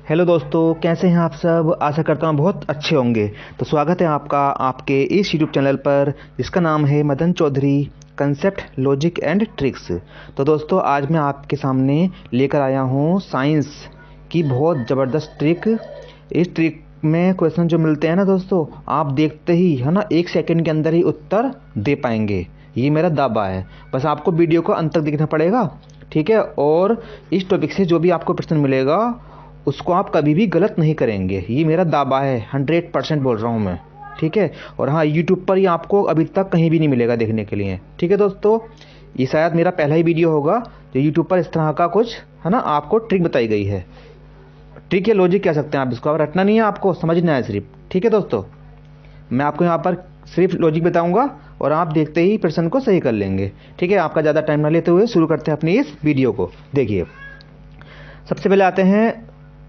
Hello दोस्तों, कैसे हैं आप सब। आशा करता हूँ बहुत अच्छे होंगे। तो स्वागत है आपका आपके इस यूट्यूब चैनल पर जिसका नाम है Madan Chaudhary concept logic and tricks. तो दोस्तों, आज मैं आपके सामने लेकर आया हूँ साइंस की बहुत ज़बरदस्त ट्रिक। इस ट्रिक में क्वेश्चन जो मिलते हैं ना दोस्तों, आप देखते ही है ना 1 सेकंड के अंदर ही उत्तर दे पाएंगे, ये मेरा दावा है। बस आपको वीडियो को अंत तक देखना पड़ेगा, ठीक है। और इस टॉपिक से जो भी आपको प्रश्न मिलेगा उसको आप कभी भी गलत नहीं करेंगे, ये मेरा दावा है। 100% बोल रहा हूँ मैं, ठीक है। और हाँ, यूट्यूब पर ये आपको अभी तक कहीं भी नहीं मिलेगा देखने के लिए, ठीक है दोस्तों। ये शायद मेरा पहला ही वीडियो होगा जो यूट्यूब पर इस तरह का कुछ है ना आपको ट्रिक बताई गई है। ट्रिक या लॉजिक कह सकते हैं आप इसको, अब रटना नहीं है, आपको समझना है सिर्फ, ठीक है दोस्तों। मैं आपको यहाँ पर सिर्फ लॉजिक बताऊंगा और आप देखते ही प्रश्न को सही कर लेंगे, ठीक है। आपका ज़्यादा टाइम ना लेते हुए शुरू करते हैं अपनी इस वीडियो को। देखिए, सबसे पहले आते हैं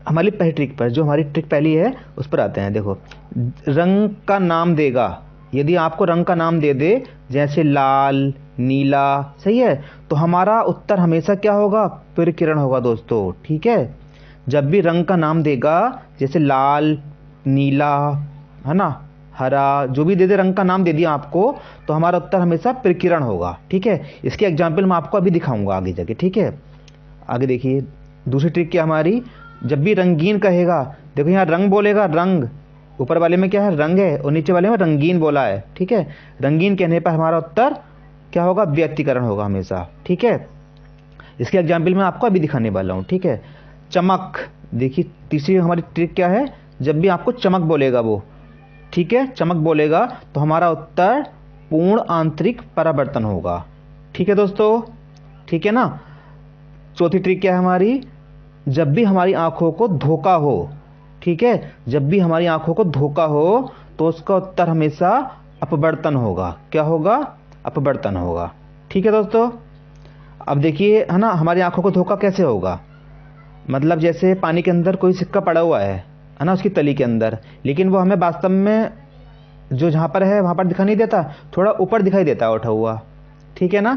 हमारी पहली ट्रिक पर। जो हमारी ट्रिक पहली है उस पर आते हैं। देखो, रंग का नाम देगा, यदि आपको रंग का नाम दे दे जैसे लाल, नीला, सही है, तो हमारा उत्तर हमेशा क्या होगा, प्रकिरण होगा दोस्तों, ठीक है। जब भी रंग का नाम देगा जैसे लाल, नीला, है ना, हरा, जो भी दे दे, रंग का नाम दे दिया आपको, तो हमारा उत्तर हमेशा प्रकिरण होगा, ठीक है। इसके एग्जाम्पल मैं आपको अभी दिखाऊंगा आगे जाके, ठीक है। आगे देखिए, दूसरी ट्रिक क्या हमारी, जब भी रंगीन कहेगा, देखो यहाँ रंग बोलेगा, रंग ऊपर वाले में क्या है, रंग है, और नीचे वाले में रंगीन बोला है, ठीक है। रंगीन कहने पर हमारा उत्तर क्या होगा, व्यक्तिकरण होगा हमेशा, ठीक है। इसके एग्जाम्पल मैं आपको अभी दिखाने वाला हूँ, ठीक है। चमक, देखिए तीसरी हमारी ट्रिक क्या है, जब भी आपको चमक बोलेगा वो, ठीक है, चमक बोलेगा तो हमारा उत्तर पूर्ण आंतरिक परावर्तन होगा, ठीक है दोस्तों, ठीक है ना। चौथी ट्रिक क्या है हमारी, जब भी हमारी आंखों को धोखा हो, ठीक है, जब भी हमारी आंखों को धोखा हो तो उसका उत्तर हमेशा अपवर्तन होगा। क्या होगा, अपवर्तन होगा, ठीक है दोस्तों। अब देखिए है ना, हमारी आंखों को धोखा कैसे होगा, मतलब जैसे पानी के अंदर कोई सिक्का पड़ा हुआ है ना, उसकी तली के अंदर, लेकिन वो हमें वास्तव में जो जहाँ पर है वहाँ पर दिखाई नहीं देता, थोड़ा ऊपर दिखाई देता है उठा हुआ, ठीक है ना।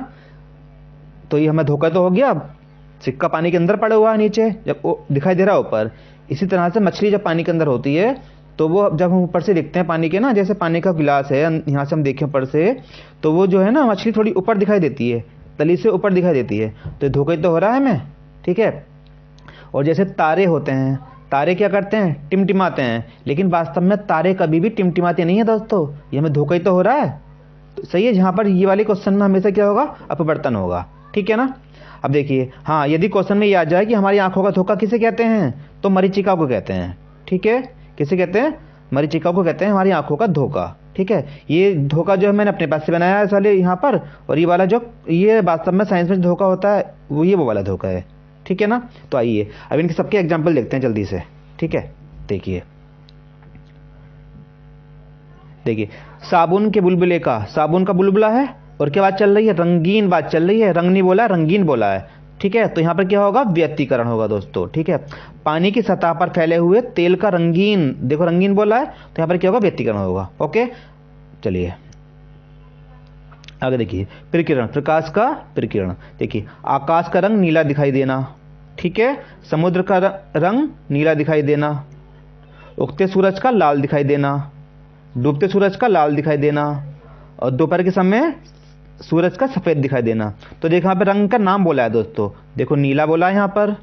तो ये हमें धोखा तो हो गया। सिक्का पानी के अंदर पड़ा हुआ है नीचे, जब वो दिखाई दे रहा है ऊपर। इसी तरह से मछली जब पानी के अंदर होती है तो वो जब हम ऊपर से देखते हैं पानी के ना, जैसे पानी का गिलास है, यहाँ से हम देखें ऊपर से, तो वो जो है ना मछली थोड़ी ऊपर दिखाई देती है, तली से ऊपर दिखाई देती है, तो धोखा तो हो रहा है हमें, ठीक है। और जैसे तारे होते हैं, तारे क्या करते हैं, टिमटिमाते हैं, लेकिन वास्तव में तारे कभी भी टिमटिमाते नहीं है दोस्तों, ये हमें धोखा ही तो हो रहा है। तो सही है, जहाँ पर ये वाले क्वेश्चन में हमेशा क्या होगा, अपवर्तन होगा, ठीक है ना। अब देखिए, हाँ, यदि क्वेश्चन में ये आ जाए कि हमारी आंखों का धोखा किसे कहते हैं, तो मरीचिका को कहते हैं, ठीक है। किसे कहते हैं, मरीचिका को कहते हैं हमारी आंखों का धोखा, ठीक है। ये धोखा जो है मैंने अपने पास से बनाया है इस वाले यहाँ पर, और ये वाला जो ये वास्तव में साइंस में धोखा होता है वो वाला धोखा है, ठीक है ना। तो आइए अब इनके सबके एग्जाम्पल देखते हैं जल्दी से, ठीक है। देखिए, साबुन के बुलबुले का, साबुन का बुलबुला है, और क्या बात चल रही है, रंगीन बात चल रही है, रंग नहीं बोला, रंगीन बोला है, ठीक है। तो यहाँ पर क्या होगा, व्यक्तिकरण होगा दोस्तों, ठीक है। पानी की सतह पर फैले हुए तेल का रंगीन, देखो रंगीन बोला है, तो यहाँ पर क्या होगा, व्यक्तिकरण होगा, ओके। चलिए आगे देखिए, प्रकिरण, प्रकाश का प्रकिरण। देखिए, आकाश का रंग नीला दिखाई देना, ठीक है, समुद्र का रंग नीला दिखाई देना, उगते सूरज का लाल दिखाई देना, डूबते सूरज का लाल दिखाई देना, और दोपहर के समय सूरज का सफ़ेद दिखाई देना। तो देखो यहाँ पे रंग का नाम बोला है दोस्तों, देखो नीला बोला है यहाँ पर,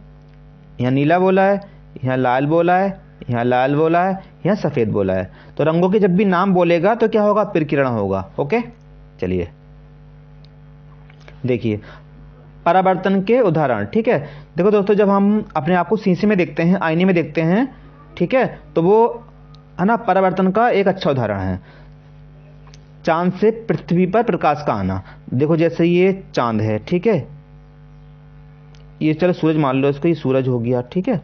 यहाँ नीला बोला है, यहाँ लाल बोला है, यहाँ लाल बोला है, यहाँ सफ़ेद बोला है। तो रंगों के जब भी नाम बोलेगा तो क्या होगा, प्रकिरण होगा, ओके। चलिए देखिए, परावर्तन के उदाहरण, ठीक है। देखो दोस्तों, जब हम अपने आप को शीशे में देखते हैं, आईने में देखते हैं, ठीक है, तो वो है ना परावर्तन का एक अच्छा उदाहरण है। चांद से पृथ्वी पर प्रकाश का आना, देखो जैसे ये चांद है, ठीक है, ये चलो सूरज मान लो इसको, ये सूरज हो गया, ठीक है,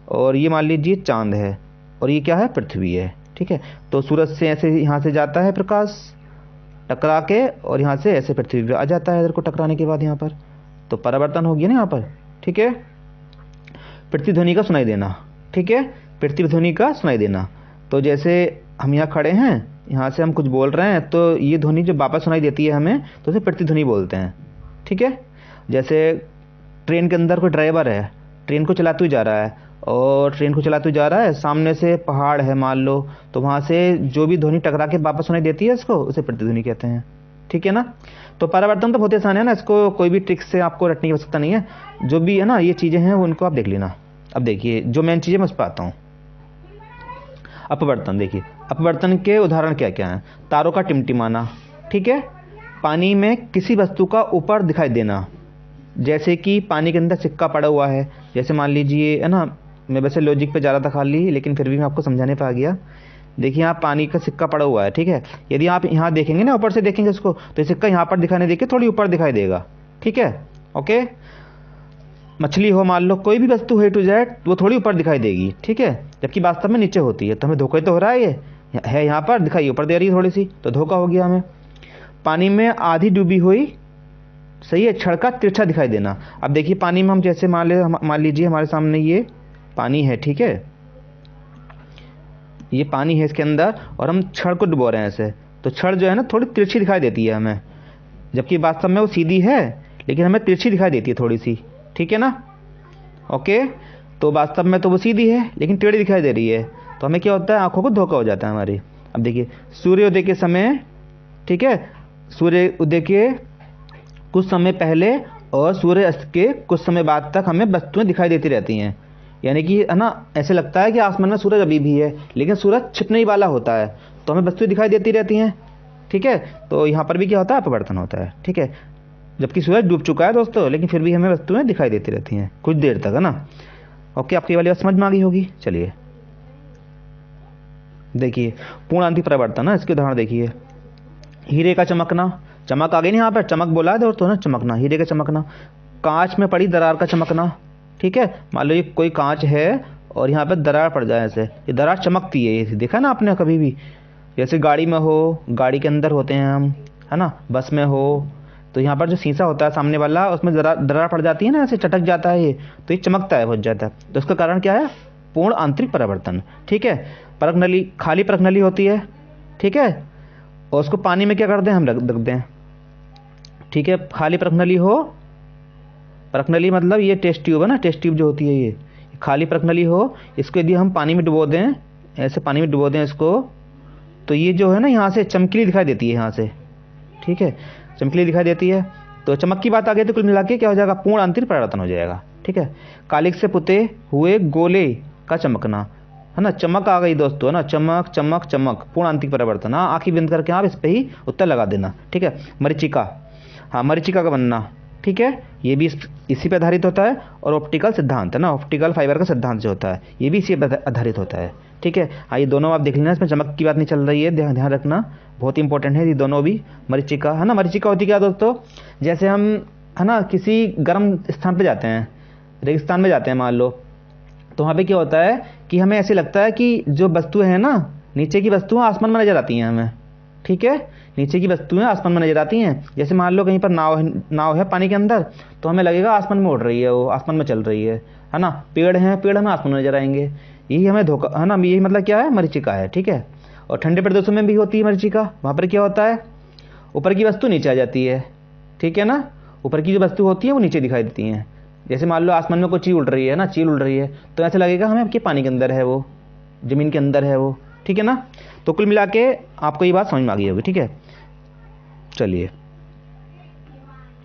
और ये मान लीजिए चांद है, और ये क्या है, पृथ्वी है, ठीक है। तो सूरज से ऐसे यहाँ से जाता है प्रकाश टकरा के, और यहाँ से ऐसे पृथ्वी पे आ जाता है इधर को टकराने के बाद यहाँ पर, तो परावर्तन हो गया ना यहाँ पर, ठीक है। पृथ्वी ध्वनि का सुनाई देना, ठीक है, पृथ्वी ध्वनि का सुनाई देना। तो जैसे हम यहाँ खड़े हैं, यहाँ से हम कुछ बोल रहे हैं, तो ये ध्वनि जो वापस सुनाई देती है हमें, तो उसे पृथ्वी ध्वनि बोलते हैं, ठीक है। जैसे ट्रेन के अंदर कोई ड्राइवर है, ट्रेन को चलाते हुए जा रहा है, और ट्रेन को चलाते हुए जा रहा है, सामने से पहाड़ है मान लो, तो वहाँ से जो भी ध्वनि टकरा के वापस सुनाई देती है इसको उसे प्रतिध्वनि कहते हैं। ठीक है ना। तो परावर्तन तो बहुत आसान है ना, इसको कोई भी ट्रिक से आपको रटने की आवश्यकता नहीं है। जो भी है ना ये चीज़ें हैं उनको आप देख लेना। अब देखिए जो मेन चीज़ें मैं उस पर आता हूँ। अपवर्तन, देखिए अपवर्तन के उदाहरण क्या क्या हैं। तारों का टिमटिमाना, ठीक है। पानी में किसी वस्तु का ऊपर दिखाई देना, जैसे कि पानी के अंदर सिक्का पड़ा हुआ है, जैसे मान लीजिए है ना, मैं वैसे लॉजिक पे जा रहा था खाली, लेकिन फिर भी मैं आपको समझाने पे आ गया। देखिए यहाँ पानी का सिक्का पड़ा हुआ है, ठीक है। यदि आप यहाँ देखेंगे ना, ऊपर से देखेंगे इसको, तो ये सिक्का यहाँ पर दिखाने देके थोड़ी ऊपर दिखाई देगा, ठीक है। ओके। मछली हो मान लो, कोई भी वस्तु है टू जेड, वो थोड़ी ऊपर दिखाई देगी, ठीक है, जबकि वास्तव में नीचे होती है। तो हमें धोखा तो हो रहा है, ये है यहाँ पर दिखाई ऊपर दे रही है थोड़ी सी, तो धोखा हो गया हमें। पानी में आधी डूबी हुई, सही है, छड़ का तिरछा दिखाई देना। अब देखिए पानी में हम जैसे मान लीजिए हमारे सामने ये पानी है, ठीक है, ये पानी है इसके अंदर, और हम छड़ को डुबो रहे हैं ऐसे, तो छड़ जो है ना थोड़ी तिरछी दिखाई देती है हमें, जबकि वास्तव में वो सीधी है, लेकिन हमें तिरछी दिखाई देती है थोड़ी सी, ठीक है ना। ओके। तो वास्तव में तो वो सीधी है लेकिन टेढ़ी दिखाई दे रही है, तो हमें क्या होता है, आंखों को धोखा हो जाता है हमारी। अब देखिए सूर्योदय के समय, ठीक है, सूर्य उदय के कुछ समय पहले और सूर्य अस्त के कुछ समय बाद तक हमें वस्तुएं दिखाई देती रहती हैं। यानी कि है ना, ऐसे लगता है कि आसमान में सूरज अभी भी है, लेकिन सूरज छिपने ही वाला होता है, तो हमें वस्तुएं दिखाई देती रहती हैं, ठीक है। तो यहाँ पर भी क्या होता है, अपवर्तन होता है, ठीक है, जबकि सूरज डूब चुका है दोस्तों, लेकिन फिर भी हमें वस्तुएं दिखाई देती रहती हैं कुछ देर तक, है ना। ओके, आपकी वाली बात समझ में आ गई होगी। चलिए देखिए पूर्ण आंतरिक परिवर्तन है, इसके उदाहरण देखिए। हीरे का चमकना, चमक आ गई ना यहाँ पर, चमक बोला है दोस्तों ना, चमकना, हीरे का चमकना। कांच में पड़ी दरार का चमकना, ठीक है, मान लो ये कोई कांच है और यहाँ पे दरार पड़ जाए ऐसे, ये दरार चमकती है, ये देखा ना आपने कभी भी, जैसे गाड़ी में हो, गाड़ी के अंदर होते हैं हम, है ना, बस में हो, तो यहाँ पर जो शीशा होता है सामने वाला, उसमें दरार पड़ जाती है ना, ऐसे चटक जाता है ये, तो ये चमकता है बहुत ज़्यादा। तो उसका कारण क्या है, पूर्ण आंतरिक परावर्तन, ठीक है। परख नली, खाली परख नली होती है, ठीक है, और उसको पानी में क्या करते हैं, हम रख दें, ठीक है। खाली परख नली हो, परख नली मतलब ये टेस्ट ट्यूब है ना, टेस्ट ट्यूब जो होती है ये खाली परख नली हो, इसको यदि हम पानी में डुबो दें, ऐसे पानी में डुबो दें इसको, तो ये जो है ना यहाँ से चमकीली दिखाई देती है यहाँ से, ठीक है, चमकीली दिखाई देती है। तो चमक की बात आ गई तो कुल मिला के क्या हो जाएगा, पूर्ण आंतरिक परावर्तन हो जाएगा, ठीक है। कालिक से पुते हुए गोले का चमकना, है ना, चमक आ गई दोस्तों, है ना, चमक चमक चमक, पूर्ण आंतरिक परावर्तन। हाँ, आंखें बंद करके आप इस पे ही उत्तर लगा देना, ठीक है। मरीचिका, हाँ, मरीचिका का बनना, ठीक है, ये भी इसी पे आधारित होता है। और ऑप्टिकल सिद्धांत है ना, ऑप्टिकल फाइबर का सिद्धांत जो होता है, ये भी इसी पे आधारित होता है, ठीक है। हाँ, ये दोनों आप देख लेना, इसमें चमक की बात नहीं चल रही है, ध्यान रखना, बहुत इंपॉर्टेंट है ये दोनों भी। मरीचिका, है ना, मरीचिका होती क्या दोस्तों, जैसे हम, है ना, किसी गर्म स्थान पे जाते हैं, रेगिस्तान में जाते हैं मान लो, तो वहाँ पे क्या होता है कि हमें ऐसे लगता है कि जो वस्तुएं हैं ना, नीचे की वस्तुएं आसमान में नजर आती हैं हमें, ठीक है, नीचे की वस्तुएं आसमान में नजर आती हैं। जैसे मान लो कहीं पर नाव है पानी के अंदर, तो हमें लगेगा आसमान में उड़ रही है, वो आसमान में चल रही है ना। पेड़ हैं, पेड़ हमें आसमान में नजर आएंगे, यही हमें धोखा, है ना, यही मतलब क्या है, मरीचिका है, ठीक है। और ठंडे प्रदेशों में भी होती है मरीचिका, वहाँ पर क्या होता है, ऊपर की वस्तु नीचे आ जाती है, ठीक है ना, ऊपर की जो वस्तु होती है वो नीचे दिखाई देती हैं। जैसे मान लो आसमान में कोई चील उड़ रही है ना, चील उड़ रही है, तो ऐसा लगेगा हमें कि पानी के अंदर है वो, जमीन के अंदर है वो, ठीक है ना। तो कुल मिला के आपको ये बात समझ में आ गई होगी, ठीक है। चलिए,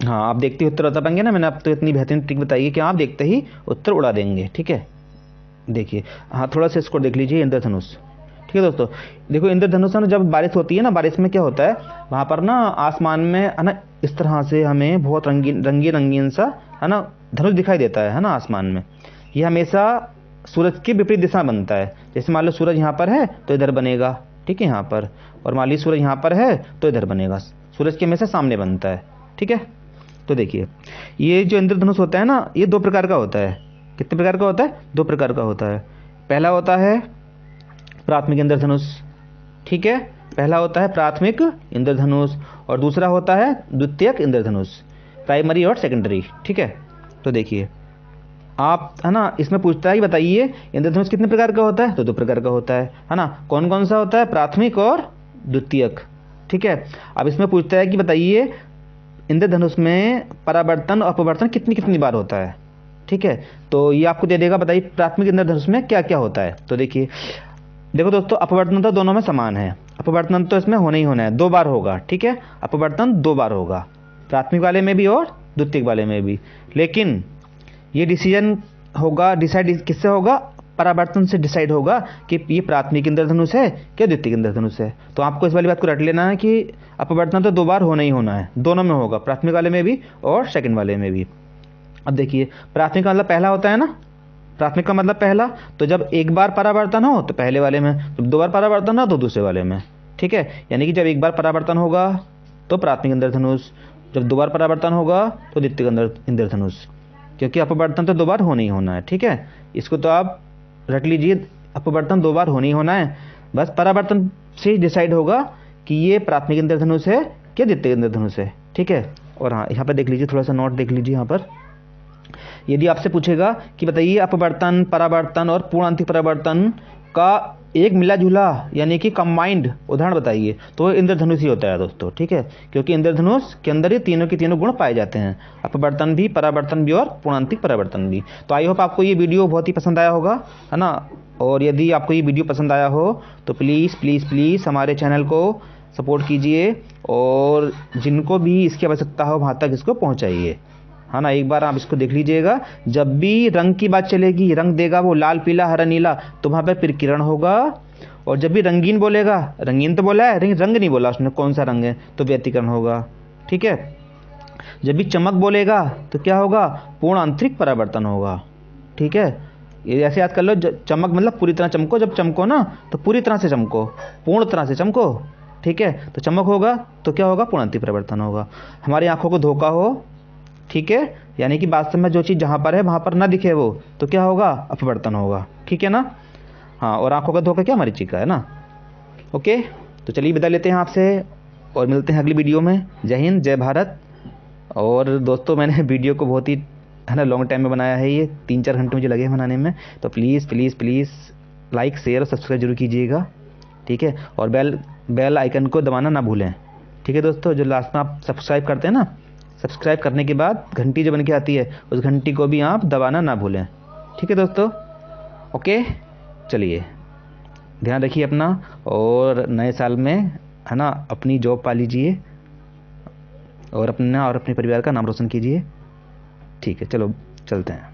हाँ, आप देखते ही उत्तर बता पाएंगे ना, मैंने आप तो इतनी बेहतरीन ट्रिक बताई है कि आप देखते ही उत्तर उड़ा देंगे, ठीक है। देखिए, हाँ, थोड़ा सा इसको देख लीजिए, इंद्रधनुष, ठीक है दोस्तों। देखो इंद्रधनुष में जब बारिश होती है ना, बारिश में क्या होता है, वहाँ पर ना आसमान में, है ना, इस तरह से हमें बहुत रंगीन रंगीन रंगीन सा, है ना, धनुष दिखाई देता है ना आसमान में। ये हमेशा सूरज की विपरीत दिशा बनता है। जैसे मान लो सूरज यहाँ पर है तो इधर बनेगा, ठीक है, यहाँ पर, और मान लीजिए सूरज यहाँ पर है तो इधर बनेगा, सूरज के हमेशा सामने बनता है, ठीक है। तो देखिए ये जो इंद्रधनुष होता है ना, ये दो प्रकार का होता है। कितने प्रकार का होता है, दो प्रकार का होता है। पहला होता है प्राथमिक इंद्रधनुष, ठीक है, पहला होता है प्राथमिक इंद्रधनुष, और दूसरा होता है द्वितीयक इंद्रधनुष, प्राइमरी और सेकेंडरी, ठीक है। तो देखिए आप, है ना, इसमें पूछता है कि बताइए इंद्रधनुष कितने प्रकार का होता है, तो दो प्रकार का होता है ना। कौन कौन सा होता है, प्राथमिक और द्वितीयक, ठीक है। अब इसमें पूछता है कि बताइए इंद्रधनुष में परावर्तन और अपवर्तन कितनी कितनी बार होता है, ठीक है। तो ये आपको दे देगा, बताइए प्राथमिक इंद्रधनुष में क्या क्या होता है। तो देखिए, देखो दोस्तों, अपवर्तन तो दोनों में समान है, अपवर्तन तो इसमें होना ही होना है, 2 बार होगा, ठीक है। अपवर्तन 2 बार होगा, प्राथमिक वाले में भी और द्वितीयक वाले में भी। लेकिन ये डिसीजन होगा, डिसाइड किससे होगा, परावर्तन से डिसाइड होगा कि ये प्राथमिक इंद्रधनुष है क्या द्वितीयक इंद्रधनुष है। तो आपको इस वाली बात को रट लेना है कि अपवर्तन तो 2 बार होना ही होना है, दोनों में होगा, प्राथमिक वाले में भी और सेकंड वाले में भी। अब देखिए, प्राथमिक का मतलब पहला होता है ना, प्राथमिक का मतलब पहला, तो जब एक बार परावर्तन हो तो पहले वाले में, जब 2 बार परावर्तन हो तो दूसरे वाले में, ठीक है। यानी कि जब एक बार परावर्तन होगा तो प्राथमिक इंद्रधनुष, जब 2 बार परावर्तन होगा तो द्वितीयक इंद्रधनुष, क्योंकि अपवर्तन तो 2 बार होना ही होना है, ठीक है। इसको तो आप रट लीजिए, अपवर्तन 2 बार होना ही होना है, बस परावर्तन से डिसाइड होगा कि ये प्राथमिक इंद्रधनुष है क्या द्वितीयक इंद्रधनुष है, ठीक है। और हाँ, यहाँ पर देख लीजिए, थोड़ा सा नोट देख लीजिए यहाँ पर। यदि आपसे पूछेगा कि बताइए अपवर्तन, परावर्तन और पूर्णांतिक परावर्तन का एक मिला जुला यानी कि कंबाइंड उदाहरण बताइए, तो इंद्रधनुष ही होता है दोस्तों, ठीक है। क्योंकि इंद्रधनुष के अंदर ही तीनों के तीनों गुण पाए जाते हैं, अपवर्तन भी, परावर्तन भी और पूर्णांतिक परावर्तन भी। तो आई होप आपको ये वीडियो बहुत ही पसंद आया होगा, है ना। और यदि आपको ये वीडियो पसंद आया हो तो प्लीज़ प्लीज़ प्लीज़ हमारे चैनल को सपोर्ट कीजिए, और जिनको भी इसकी आवश्यकता हो वहाँ तक इसको पहुँचाइए, है ना। एक बार आप इसको देख लीजिएगा, जब भी रंग की बात चलेगी, रंग देगा वो लाल, पीला, हरा, नीला, तो वहाँ पर प्रकीर्णन होगा। और जब भी रंगीन बोलेगा, रंगीन तो बोला है, रंग नहीं बोला उसने कौन सा रंग है, तो व्यतिकरण होगा, ठीक है। जब भी चमक बोलेगा तो क्या होगा, पूर्ण आंतरिक परावर्तन होगा, ठीक है। ये ऐसे याद कर लो, चमक मतलब पूरी तरह चमको, जब चमको ना तो पूरी तरह से चमको, पूर्ण तरह से चमको, ठीक है। तो चमक होगा तो क्या होगा, पूर्णांतिक परावर्तन होगा। हमारी आंखों को धोखा हो, ठीक है, यानी कि वास्तव में जो चीज़ जहाँ पर है वहाँ पर ना दिखे वो, तो क्या होगा, अपवर्तन होगा, ठीक है ना। हाँ, और आंखों का धोखा क्या, मरीचिका है ना। ओके, तो चलिए विदा लेते हैं आपसे और मिलते हैं अगली वीडियो में। जय हिंद, जय भारत। और दोस्तों, मैंने वीडियो को बहुत ही, है ना, लॉन्ग टाइम में बनाया है, ये 3-4 घंटे मुझे लगे बनाने में। तो please please please like, share और सब्सक्राइब जरूर कीजिएगा, ठीक है। और बेल आइकन को दबाना ना भूलें, ठीक है दोस्तों। जो लास्ट में आप सब्सक्राइब करते हैं ना, सब्सक्राइब करने के बाद घंटी जो बन के आती है, उस घंटी को भी आप दबाना ना भूलें, ठीक है दोस्तों। ओके, चलिए ध्यान रखिए अपना, और नए साल में, है ना, अपनी जॉब पा लीजिए और अपना और अपने परिवार का नाम रोशन कीजिए, ठीक है। चलो चलते हैं।